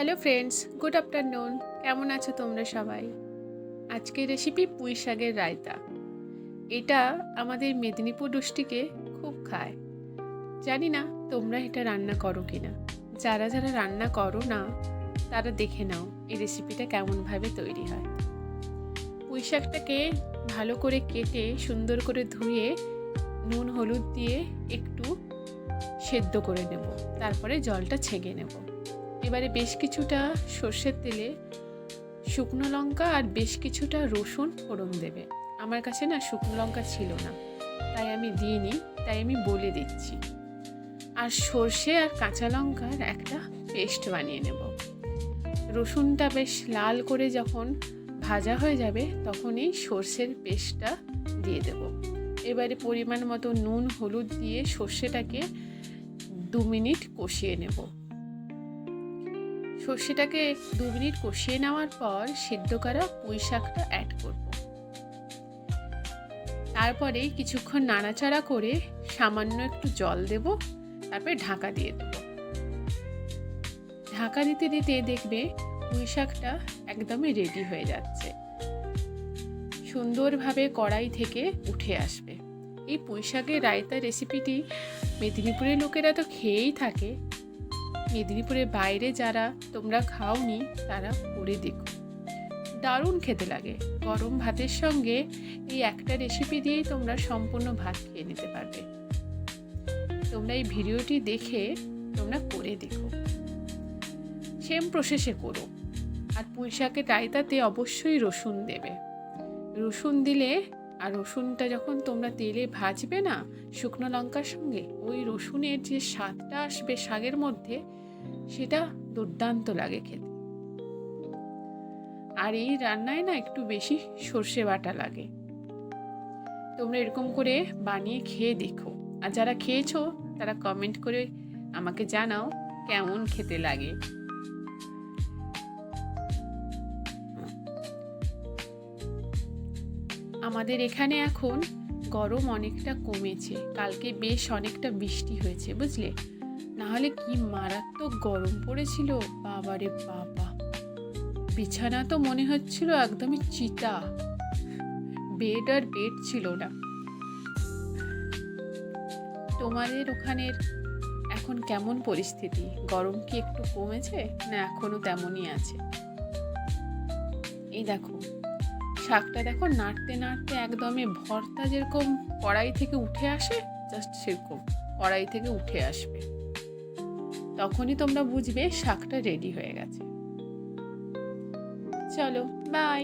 Hello friends, good afternoon. কেমন আছো তোমরা সবাই? আজকের রেসিপি পুঁই শাকের রায়তা। এটা আমাদের মেদিনীপুর ডিস্ট্রিক্টে খুব খায়। জানি না তোমরা এটা রান্না করো কি না। যারা যারা রান্না করো না তারা দেখে নাও এই রেসিপিটা কেমনভাবে তৈরি হয়। পুঁই শাকটাকে ভালো করে কেটে সুন্দর করে ধুয়ে নুন হলুদ দিয়ে একটু সেদ্ধ করে নেব, তারপরে জলটা ছেঁকে নেব। এবারে বেশ কিছুটা সর্ষের তেলে শুকনো লঙ্কা আর বেশ কিছুটা রসুন ফোড়ন দেবে। আমার কাছে না শুকনো লঙ্কা ছিল না, তাই আমি দিইনি, তাই আমি বলে দিচ্ছি। আর সর্ষে আর কাঁচা লঙ্কার একটা পেস্ট বানিয়ে নেব। রসুনটা বেশ লাল করে যখন ভাজা হয়ে যাবে তখন এই সর্ষের পেস্টটা দিয়ে দেব। এবারে পরিমাণ মতো নুন হলুদ দিয়ে সর্ষেটাকে 2 মিনিট কষিয়ে নেব। সর্ষেটাকে 2 মিনিট কষিয়ে নেওয়ার পর সিদ্ধ করা পুঁই শাকটা অ্যাড করব। তারপরে কিছুক্ষণ নাড়াচাড়া করে সামান্য একটু জল দেব, তারপরে ঢাকা দিয়ে দেব। ঢাকা দিতে দিতে দেখবে পুঁই শাকটা একদমই রেডি হয়ে যাচ্ছে, সুন্দরভাবে কড়াই থেকে উঠে আসবে। এই পুঁই শাকের রায়তা রেসিপিটি মেদিনীপুরের লোকেরা তো খেয়েই থাকে। মেদিনীপুরের বাইরে যারা তোমরা খাওনি তারা করে দেখো, দারুণ খেতে লাগে। গরম ভাতের সঙ্গে এই একটা রেসিপি দিয়েই তোমরা সম্পূর্ণ ভাত খেয়ে নিতে পারবে। তোমরা এই ভিডিওটি দেখে তোমরা করে দেখো, সেম প্রসেসে করো। আর পুঁই শাকের রায়তাতে অবশ্যই রসুন দেবে। রসুন দিলে, আর রসুনটা যখন তোমরা তেলে ভাজবে না শুকনো লঙ্কার সঙ্গে, ওই রসুনের যে স্বাদটা আসবে শাকের মধ্যে, সেটা দুর্দান্ত লাগে খেতে। আর এই রান্নায় না একটু বেশি সর্ষে বাটা লাগে। তোমরা এরকম করে বানিয়ে খেয়ে দেখো, আর যারা খেয়েছো তারা কমেন্ট করে আমাকে জানাও কেমন খেতে লাগে। আমাদের এখানে এখন গরম অনেকটা কমেছে, কালকে বেশ অনেকটা বৃষ্টি হয়েছে বুঝলে, নাহলে কি মারাত্মক গরম পড়েছিল বাবারে বাবা। বিছানা তো মনে হচ্ছিল একদমই চিতা, বেড আর বেড ছিল না। তোমাদের ওখানের এখন কেমন পরিস্থিতি? গরম কি একটু কমেছে না এখনো তেমনই আছে? এই দেখো শাকটা দেখো নাড়তে নাড়তে একদমই ভর্তা যেরকম কড়াই থেকে উঠে আসে, জাস্ট সেরকম কড়াই থেকে উঠে আসবে। তখনই তোমরা বুঝবে শাকটা রেডি হয়ে গেছে। চলো বাই।